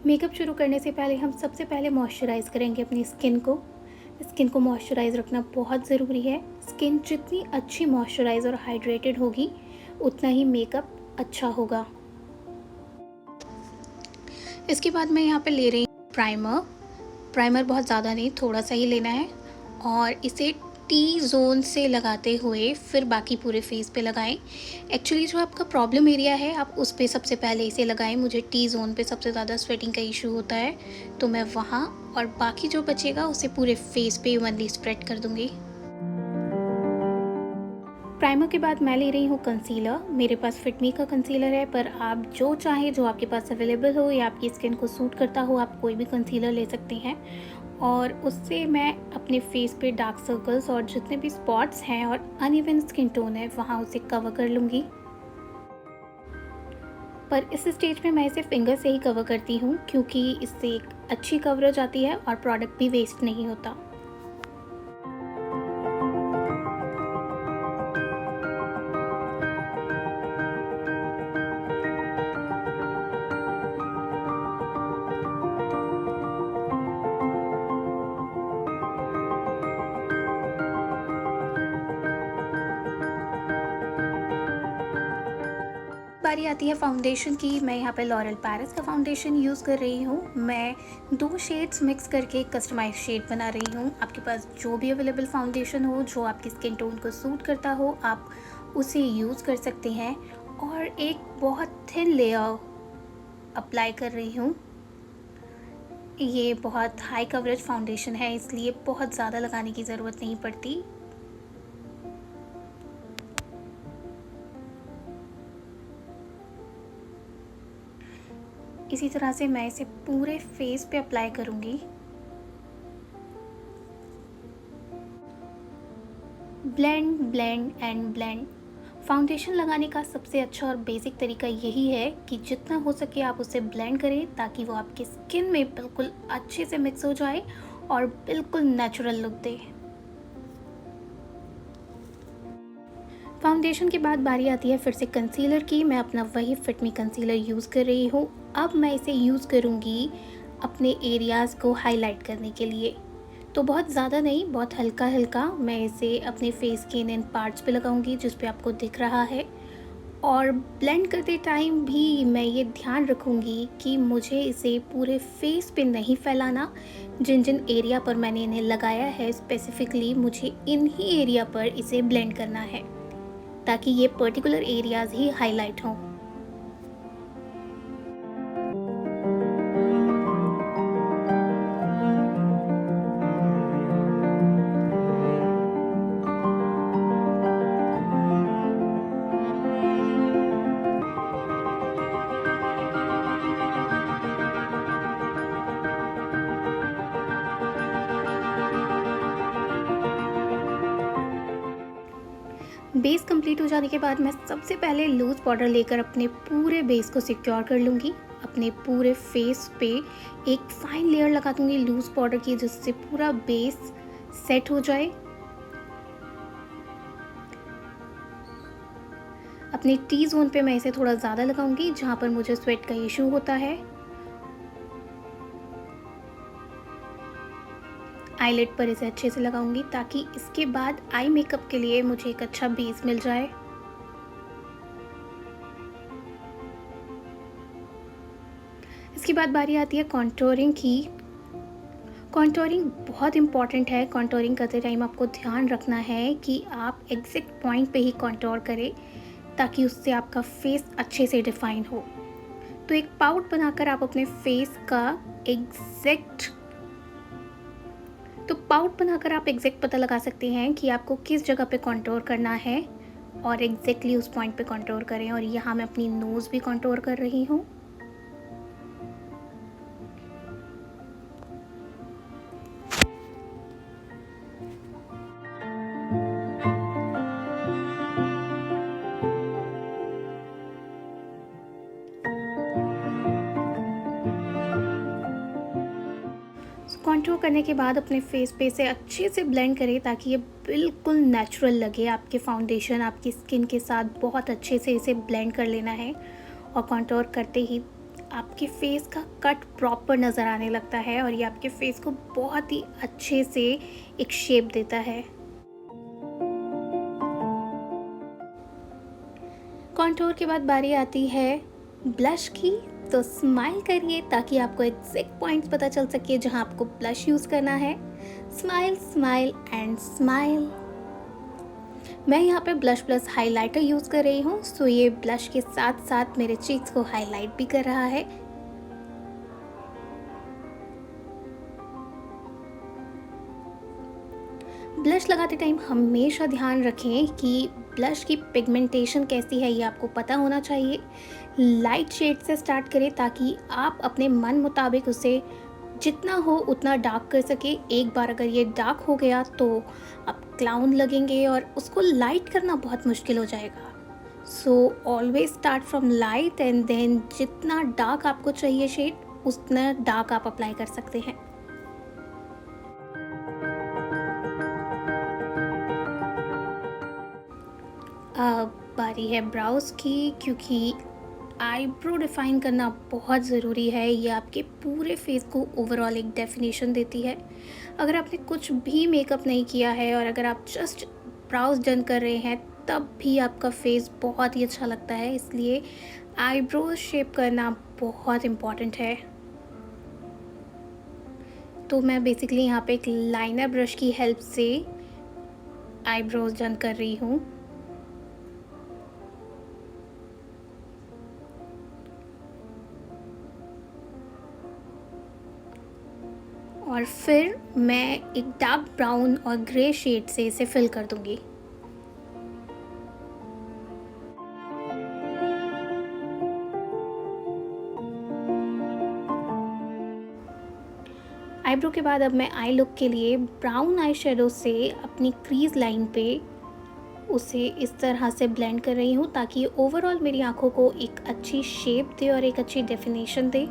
Makeup शुरू करने से पहले हम सबसे पहले मॉइस्चराइज़ करेंगे अपनी स्किन को। स्किन को मॉइस्चराइज़ रखना बहुत ज़रूरी है। स्किन जितनी अच्छी मॉइस्चराइज़ और हाइड्रेटेड होगी, उतना ही मेकअप अच्छा होगा। इसके बाद मैं यहाँ पे ले रही हूँ प्राइमर। प्राइमर बहुत ज़्यादा नहीं, थोड़ा सा ही लेना है और इसे टी ज़ोन से लगाते हुए फिर बाकी पूरे फेस पे लगाएं। एक्चुअली जो आपका प्रॉब्लम एरिया है, आप उस पे सबसे पहले इसे लगाएं। मुझे टी ज़ोन पे सबसे ज़्यादा स्वेटिंग का इशू होता है, तो मैं वहाँ और बाकी जो बचेगा उसे पूरे फेस पे इवनली स्प्रेड कर दूँगी। प्राइमर के बाद मैं ले रही हूँ कंसीलर। मेरे पास फिटमी का कंसीलर है, पर आप जो चाहें, जो आपके पास अवेलेबल हो या आपकी स्किन को सूट करता हो, आप कोई भी कंसीलर ले सकते हैं। और उससे मैं अपने फेस पे डार्क सर्कल्स और जितने भी स्पॉट्स हैं और अनइवन स्किन टोन है, वहाँ उसे कवर कर लूँगी। पर इस स्टेज पे मैं इसे फिंगर से ही कवर करती हूँ, क्योंकि इससे एक अच्छी कवरेज आती है और प्रोडक्ट भी वेस्ट नहीं होता। बारी आती है फाउंडेशन की। मैं यहाँ पे लॉरेल पैरिस का फाउंडेशन यूज़ कर रही हूँ। मैं 2 शेड्स मिक्स करके कस्टमाइज शेड बना रही हूँ। आपके पास जो भी अवेलेबल फाउंडेशन हो, जो आपकी स्किन टोन को सूट करता हो, आप उसे यूज़ कर सकते हैं। और एक बहुत थिन लेयर अप्लाई कर रही हूँ। ये बहुत हाई कवरेज फाउंडेशन है, इसलिए बहुत ज़्यादा लगाने की ज़रूरत नहीं पड़ती। इसी तरह से मैं इसे पूरे फेस पे अप्लाई करूँगी। Blend, blend and blend. Foundation लगाने का सबसे अच्छा और बेसिक तरीका यही है कि जितना हो सके आप उसे ब्लेंड करें, ताकि वो आपकी स्किन में बिल्कुल अच्छे से मिक्स हो जाए और बिल्कुल नेचुरल लुक दे। फाउंडेशन के बाद बारी आती है फिर से कंसीलर की। मैं अपना वही फिटमी कंसीलर यूज़ कर रही हूँ। अब मैं इसे यूज़ करूँगी अपने एरियाज़ को हाईलाइट करने के लिए। तो बहुत ज़्यादा नहीं, बहुत हल्का हल्का मैं इसे अपने फेस के इन पार्ट्स पे लगाऊंगी जिस पे आपको दिख रहा है। और ब्लेंड करते टाइम भी मैं ये ध्यान रखूँगी कि मुझे इसे पूरे फेस पे नहीं फैलाना। जिन जिन एरिया पर मैंने इन्हें लगाया है, स्पेसिफिकली मुझे इन ही एरिया पर इसे ब्लेंड करना है, ताकि ये पर्टिकुलर एरियाज़ ही हाईलाइट हों। बेस कंप्लीट हो जाने के बाद मैं सबसे पहले लूज़ पाउडर लेकर अपने पूरे बेस को सिक्योर कर लूँगी। अपने पूरे फेस पे एक फाइन लेयर लगा दूँगी लूज़ पाउडर की, जिससे पूरा बेस सेट हो जाए। अपने टी जोन पे मैं इसे थोड़ा ज़्यादा लगाऊंगी, जहाँ पर मुझे स्वेट का इशू होता है। आईलिड पर इसे अच्छे से लगाऊंगी, ताकि इसके बाद आई मेकअप के लिए मुझे एक अच्छा बेस मिल जाए। इसके बाद बारी आती है कॉन्टोरिंग की। कॉन्टोरिंग बहुत इंपॉर्टेंट है। कॉन्टोरिंग करते टाइम आपको ध्यान रखना है कि आप एग्जैक्ट पॉइंट पे ही कॉन्टोर करें, ताकि उससे आपका फेस अच्छे से डिफाइन हो। तो एक पाउट बनाकर आप अपने फेस का एग्जैक्ट पता लगा सकते हैं कि आपको किस जगह पे कॉन्टोर करना है, और एग्जैक्टली उस पॉइंट पे कॉन्टोर करें। और यहाँ मैं अपनी नोज़ भी कॉन्टोर कर रही हूँ। कॉन्टूर करने के बाद अपने फेस पे इसे अच्छे से ब्लेंड करें, ताकि ये बिल्कुल नेचुरल लगे। आपके फाउंडेशन आपकी स्किन के साथ बहुत अच्छे से इसे ब्लेंड कर लेना है। और कॉन्टूर करते ही आपके फेस का कट प्रॉपर नज़र आने लगता है और ये आपके फेस को बहुत ही अच्छे से एक शेप देता है। कॉन्टूर के बाद बारी आती है ब्लश की। तो स्माइल करिए ताकि आपको एग्जैक्ट पॉइंट्स पता चल सके जहां आपको ब्लश यूज़ करना है। Smile smile and smile. मैं यहाँ पे ब्लश प्लस हाइलाइटर यूज़ कर रही हूँ, सो ये ब्लश के साथ साथ मेरे चीक्स को हाईलाइट भी कर रहा है। ब्लश लगाते टाइम हमेशा ध्यान रखें कि ब्लश की पिगमेंटेशन कैसी है, ये आपको पता होना चाहिए। लाइट शेड से स्टार्ट करें ताकि आप अपने मन मुताबिक उसे जितना हो उतना डार्क कर सके। एक बार अगर ये डार्क हो गया तो आप क्लाउन लगेंगे और उसको लाइट करना बहुत मुश्किल हो जाएगा। So always start from light and then जितना डार्क आपको चाहिए शेड उतना डार्क आप अप्लाई कर सकते हैं। अब बारी है ब्राउज की, क्योंकि आईब्रो डिफाइन करना बहुत ज़रूरी है। ये आपके पूरे फेस को ओवरऑल एक डेफिनेशन देती है। अगर आपने कुछ भी मेकअप नहीं किया है और अगर आप जस्ट ब्राउज डन कर रहे हैं तब भी आपका फेस बहुत ही अच्छा लगता है, इसलिए आईब्रोज शेप करना बहुत इम्पॉर्टेंट है। तो मैं बेसिकली यहाँ पे एक लाइनर ब्रश की हेल्प से आईब्रोज डन कर रही हूँ। और फिर मैं एक डार्क ब्राउन और ग्रे शेड से इसे फिल कर दूंगी। आईब्रो के बाद अब मैं आई लुक के लिए ब्राउन आई शेडो से अपनी क्रीज लाइन पे उसे इस तरह से ब्लेंड कर रही हूँ ताकि ओवरऑल मेरी आंखों को एक अच्छी शेप दे और एक अच्छी डेफिनेशन दे।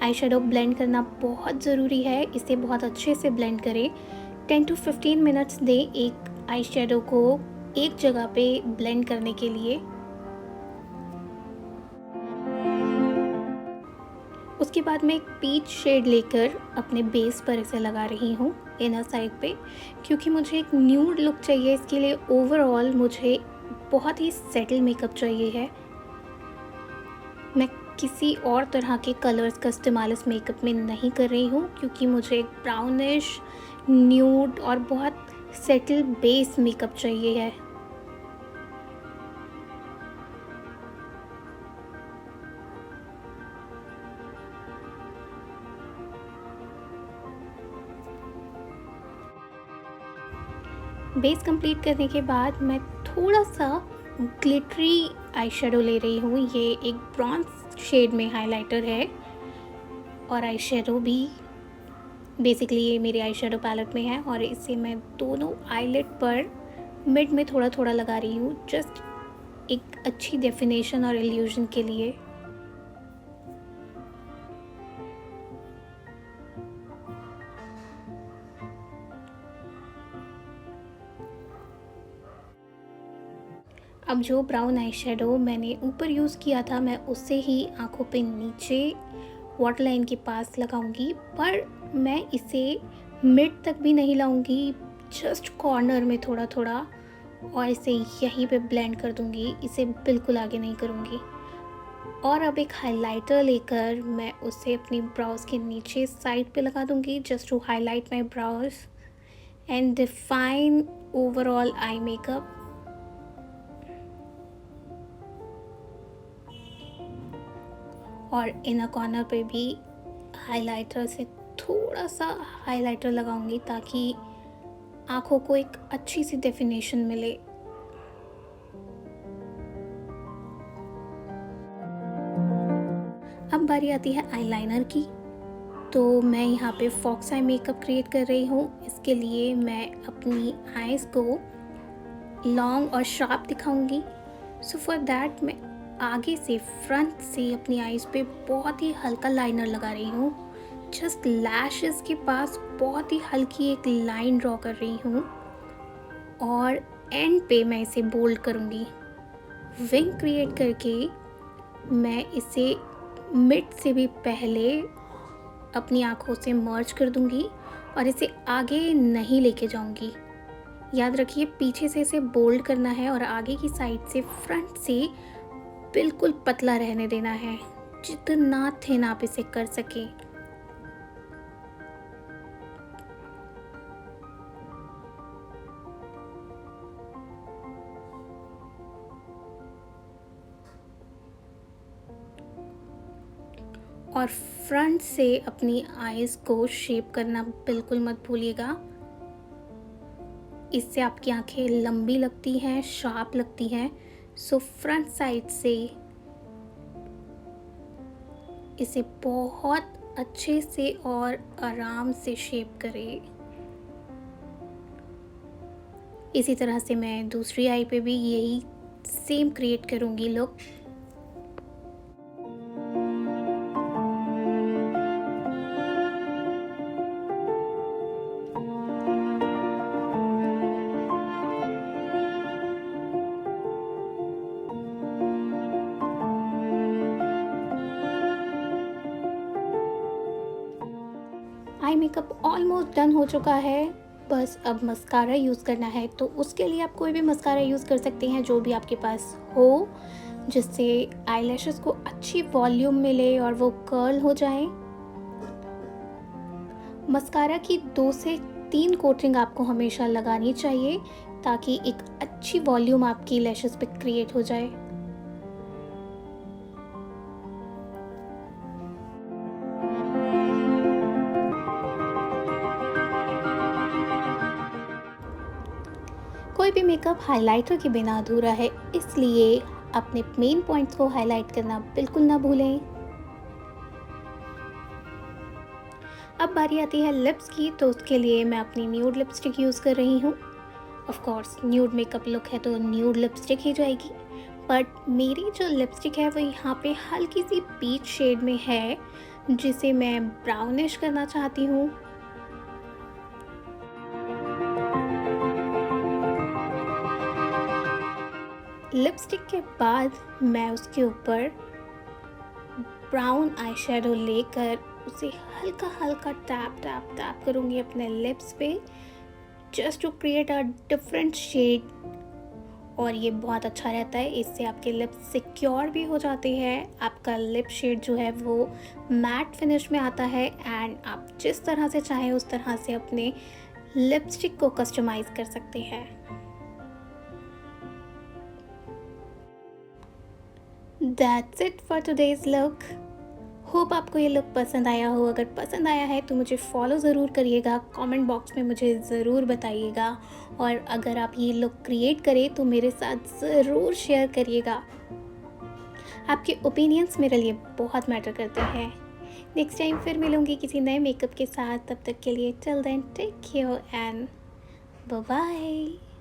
आई शेडो ब्लेंड करना बहुत ज़रूरी है, इसे बहुत अच्छे से ब्लेंड करें। 10 to 15 मिनट्स दें एक आई शेडो को एक जगह पे ब्लेंड करने के लिए। उसके बाद मैं एक पीच शेड लेकर अपने बेस पर इसे लगा रही हूँ इनर साइड पे, क्योंकि मुझे एक न्यूड लुक चाहिए। इसके लिए ओवरऑल मुझे बहुत ही सेटल मेकअप चाहिए है। मैं किसी और तरह के कलर्स का इस्तेमाल इस मेकअप में नहीं कर रही हूँ, क्योंकि मुझे एक ब्राउनिश न्यूड और बहुत सेटल बेस मेकअप चाहिए है। बेस कंप्लीट करने के बाद मैं थोड़ा सा ग्लिटरी आई शेडो ले रही हूँ। ये एक ब्रॉन्ज शेड में हाइलाइटर है और आई शेडो भी बेसिकली ये मेरे आई शेडो पैलेट में है और इसे मैं दोनों आईलिड पर मिड में थोड़ा थोड़ा लगा रही हूँ, जस्ट एक अच्छी डेफिनेशन और इल्यूजन के लिए। अब जो ब्राउन आई शेडो मैंने ऊपर यूज़ किया था मैं उससे ही आँखों पे नीचे वाटर लाइन के पास लगाऊंगी, पर मैं इसे मिड तक भी नहीं लाऊंगी, जस्ट कॉर्नर में थोड़ा थोड़ा, और इसे यहीं पे ब्लेंड कर दूंगी। इसे बिल्कुल आगे नहीं करूंगी। और अब एक हाइलाइटर लेकर मैं उसे अपनी ब्राउज के नीचे साइड पे लगा दूंगी, just to highlight my brows and define overall eye makeup. और इनर कॉर्नर पे भी हाइलाइटर से थोड़ा सा हाइलाइटर लगाऊंगी ताकि आँखों को एक अच्छी सी डेफिनेशन मिले। अब बारी आती है आईलाइनर की। तो मैं यहाँ पे फॉक्स आई मेकअप क्रिएट कर रही हूँ। इसके लिए मैं अपनी आईज़ को लॉन्ग और शार्प दिखाऊंगी। सो फॉर दैट मैं आगे से फ्रंट से अपनी आईज़ पे बहुत ही हल्का लाइनर लगा रही हूँ। जस्ट लैशेस के पास बहुत ही हल्की एक लाइन ड्रॉ कर रही हूँ और एंड पे मैं इसे बोल्ड करूँगी। विंग क्रिएट करके मैं इसे मिड से भी पहले अपनी आँखों से मर्ज कर दूँगी और इसे आगे नहीं लेके जाऊँगी। याद रखिए, पीछे से इसे बोल्ड करना है और आगे की साइड से, फ्रंट से बिल्कुल पतला रहने देना है, जितना थिन आप इसे कर सकें। और फ्रंट से अपनी आईज को शेप करना बिल्कुल मत भूलिएगा। इससे आपकी आंखें लंबी लगती हैं, शार्प लगती हैं। सो फ्रंट साइड से इसे बहुत अच्छे से और आराम से शेप करें। इसी तरह से मैं दूसरी आई पे भी यही सेम क्रिएट करूँगी look. Eye makeup almost done हो चुका है, बस अब मस्कारा यूज़ करना है। तो उसके लिए आप कोई भी मस्कारा यूज़ कर सकते हैं जो भी आपके पास हो, जिससे आईलैशेस को अच्छी वॉल्यूम मिले और वो कर्ल हो जाए। मस्कारा की 2 से 3 कोटिंग आपको हमेशा लगानी चाहिए ताकि एक अच्छी वॉल्यूम आपकी लैशेस पे क्रिएट हो जाए। कोई भी मेकअप हाइलाइटर के बिना अधूरा है, इसलिए अपने मेन पॉइंट्स को हाईलाइट करना बिल्कुल ना भूलें। अब बारी आती है लिप्स की, तो उसके लिए मैं अपनी न्यूड लिपस्टिक यूज़ कर रही हूँ। Of course nude makeup look है तो न्यूड लिपस्टिक ही जाएगी, बट मेरी जो लिपस्टिक है वो यहाँ पे हल्की सी पीच शेड में है, जिसे मैं ब्राउनिश करना चाहती हूँ। लिपस्टिक के बाद मैं उसके ऊपर ब्राउन आई शेडो लेकर उसे हल्का हल्का टैप टैप टैप करूँगी अपने लिप्स पे, just to create a different shade. और ये बहुत अच्छा रहता है, इससे आपके लिप्स सिक्योर भी हो जाते हैं, आपका लिप शेड जो है वो मैट फिनिश में आता है, एंड आप जिस तरह से चाहें उस तरह से अपने लिपस्टिक को कस्टमाइज़ कर सकते हैं। That's it for today's look. Hope आपको ये लुक पसंद आया हो। अगर पसंद आया है तो मुझे फॉलो ज़रूर करिएगा, कमेंट बॉक्स में मुझे ज़रूर बताइएगा, और अगर आप ये लुक क्रिएट करें तो मेरे साथ ज़रूर शेयर करिएगा। आपके ओपिनियंस मेरे लिए बहुत मैटर करते हैं। नेक्स्ट टाइम फिर मिलूँगी किसी नए मेकअप के साथ, तब तक के लिए till then take care and bye bye.